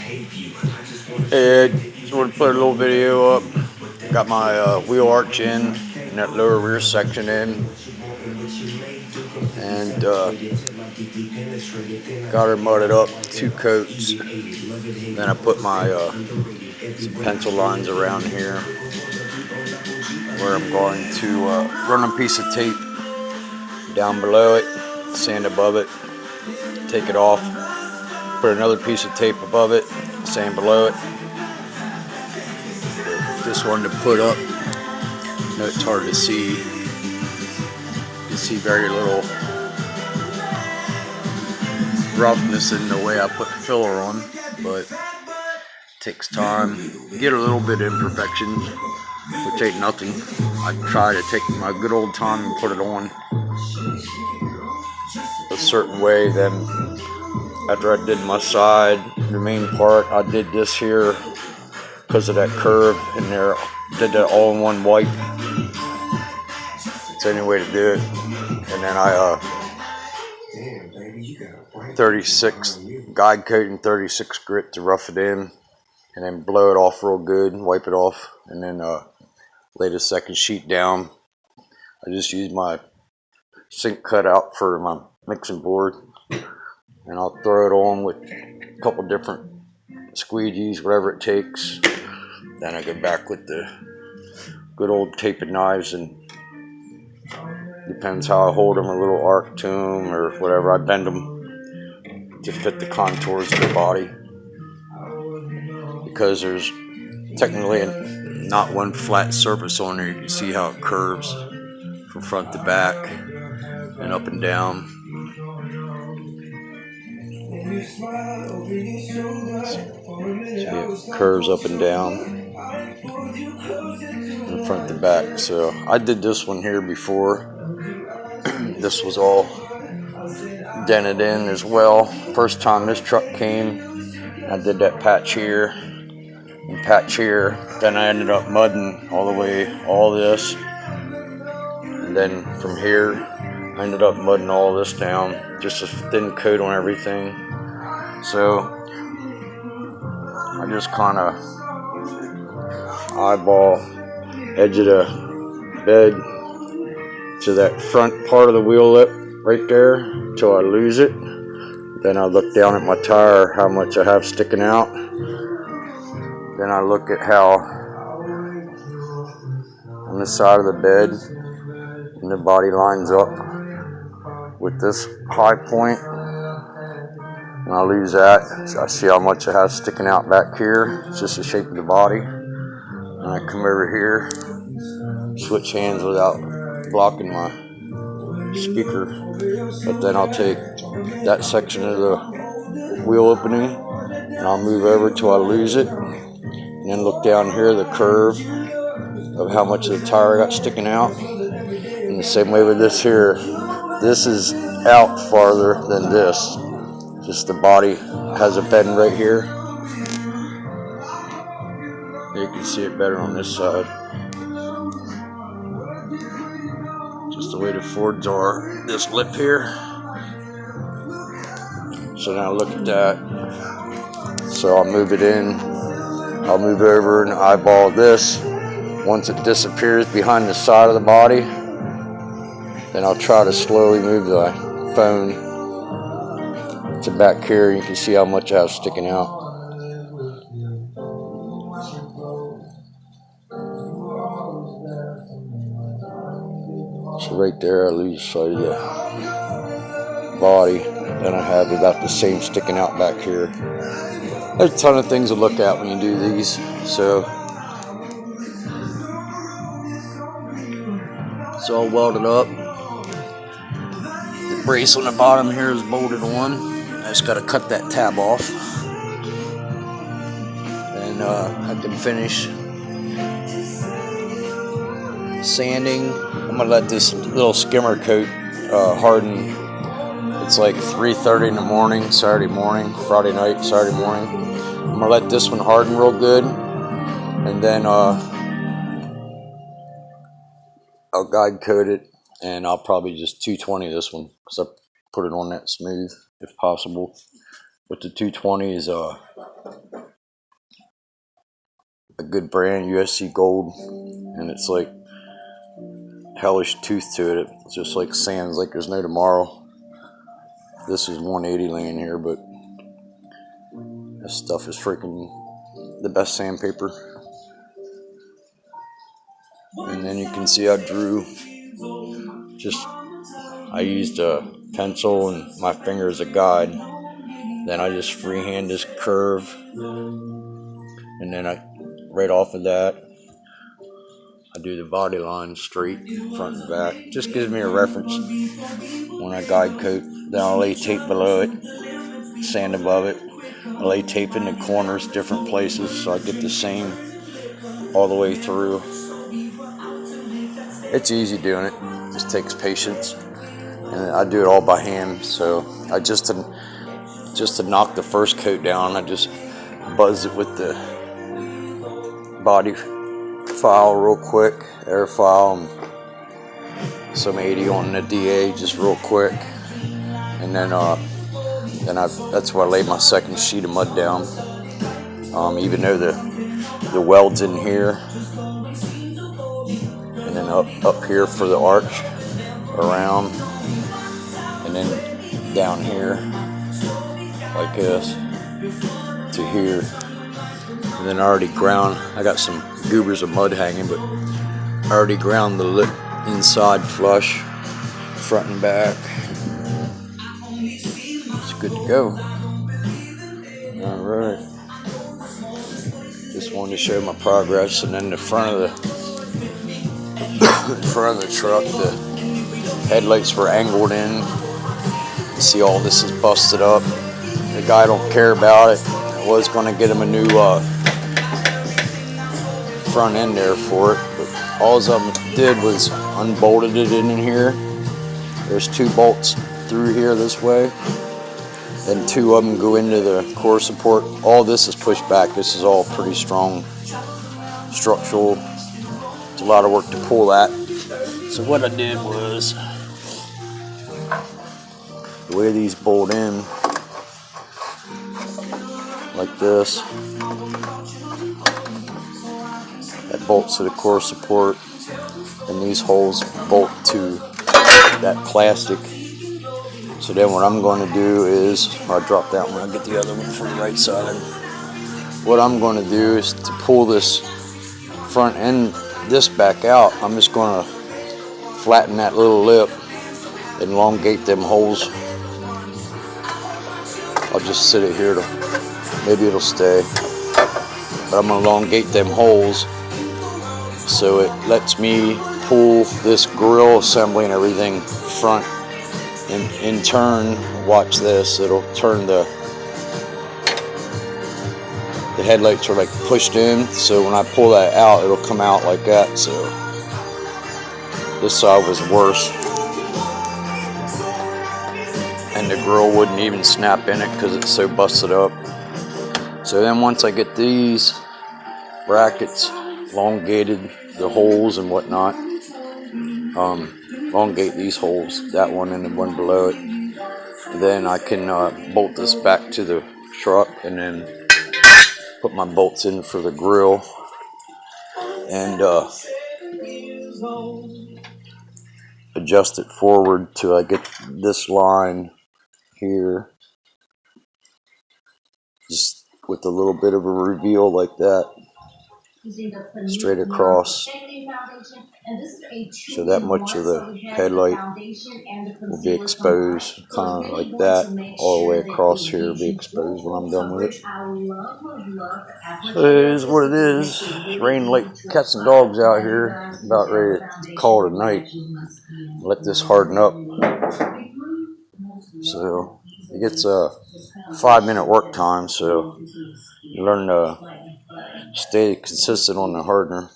Hey, just want to put a little video up. Got my wheel arch in and that lower rear section in, and got her mudded up, 2 coats. Then I put my some pencil lines around here where I'm going to run a piece of tape down below it, sand above it, take it off, put another piece of tape above it, sand below it. This one to put up. I know it's hard to see. You can see very little roughness in the way I put the filler on, but it takes time. You get a little bit of imperfection, which ain't nothing. I try to take my good old time and put it on a certain way. Then after I did my side, the main part, I did this here because of that curve in there. Did that all in one wipe. It's the only way to do it. And then I 36 guide coat and 36 grit to rough it in, and then blow it off real good and wipe it off, and then lay the second sheet down. I just use my sink cutout for my mixing board, and I'll throw it on with a couple different squeegees, whatever it takes. Then I go back with the good old taping knives, and depends how I hold them, a little arc to them or whatever. I bend them to fit the contours of the body, because there's technically not one flat surface on there. You can see how it curves from front to back and up and down. See, it curves up and down from front to back. So I did this one here before. This was all dented in as well. First time this truck came, I did that patch here and patch here. Then I ended up mudding all the way, all this, and then from here I ended up mudding all this down, just a thin coat on everything. So I just kind of eyeball edge of the bed to that front part of the wheel lip right there till I lose it. Then I look down at my tire, how much I have sticking out. Then I look at how on the side of the bed and the body lines up with this high point, and I lose that. So I see how much I have sticking out back here. It's just the shape of the body. And I come over here, switch hands without blocking my speaker, but then I'll take that section of the wheel opening and I'll move over till I lose it, and then look down here, the curve of how much of the tire I got sticking out. And the same way with this here, this is out farther than this, just the body has a bend right here. You can see it better on this side. Just the way the Fords are, this lip here. So now look at that. So I'll move it in. I'll move over and eyeball this. Once it disappears behind the side of the body, then I'll try to slowly move the phone to back here. You can see how much I have sticking out. So right there I lose sight of the body. Then I have about the same sticking out back here. There's a ton of things to look at when you do these. So it's all welded up. The brace on the bottom here is bolted on. I just got to cut that tab off. And I can finish sanding. I'm gonna let this little skimmer coat harden. It's like 3:30 in the morning, Saturday morning, Friday night, Saturday morning. I'm gonna let this one harden real good, and then I'll guide coat it, and I'll probably just 220 this one, because I put it on that smooth if possible. But the 220 is a good brand, USC Gold, and it's like hellish tooth to it. It's just like sands like there's no tomorrow. This is 180 laying here, but this stuff is freaking the best sandpaper. And then you can see I drew I used a pencil and my finger as a guide. Then I just freehand this curve, and then right off of that I do the body line straight front and back. Just gives me a reference when I guide coat. Then I'll lay tape below it, sand above it. I lay tape in the corners, different places, so I get the same all the way through. It's easy doing it. It just takes patience, and I do it all by hand. So I just to knock the first coat down, I just buzz it with the body file real quick, air file, and some 80 on the DA just real quick, and then that's where I lay my second sheet of mud down. Even though the weld's in here, and then up here for the arch around, and then down here like this to here. And then I already ground, I got some goobers of mud hanging, but I already ground the lip inside flush, front and back. It's good to go. Alright. Just wanted to show my progress. And then the front of the truck, the headlights were angled in. You see all this is busted up. The guy don't care about it. I was going to get him a new front end there for it, but all I did was unbolted it in here. There's 2 bolts through here this way, and 2 of them go into the core support. All this is pushed back. This is all pretty strong structural. It's a lot of work to pull that. So what I did was, the way these bolt in like this, that bolts to the core support, and these holes bolt to that plastic. So then what I'm going to do is, I'll drop that one, I'll get the other one from the right side. What I'm going to do is to pull this front end, this back out, I'm just going to flatten that little lip, elongate them holes. I'll just sit it here maybe it'll stay, but I'm going to elongate them holes so it lets me pull this grill assembly and everything front, and in turn, watch this, it'll turn the headlights are like pushed in, so when I pull that out, it'll come out like that. So this side was worse, and the grill wouldn't even snap in it because it's so busted up. So then once I get these brackets elongated, the holes and whatnot, elongate these holes, that one and the one below it, then I can bolt this back to the truck, and then put my bolts in for the grill, and adjust it forward till I get this line here, just with a little bit of a reveal like that, straight across, so that much of the headlight will be exposed, kind of like that, all the way across here will be exposed when I'm done with it. So it is what it is. It's raining like cats and dogs out here. About ready to call it a night. Let this harden up. So it gets a 5-minute work time, so you learn to stay consistent on the hardener,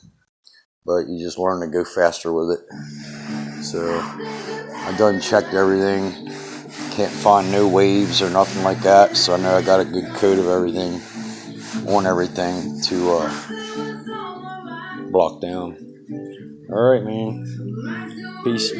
but you just learn to go faster with it. So I done checked everything. Can't find no waves or nothing like that, so I know I got a good coat of everything on everything to block down. Alright, man. Peace.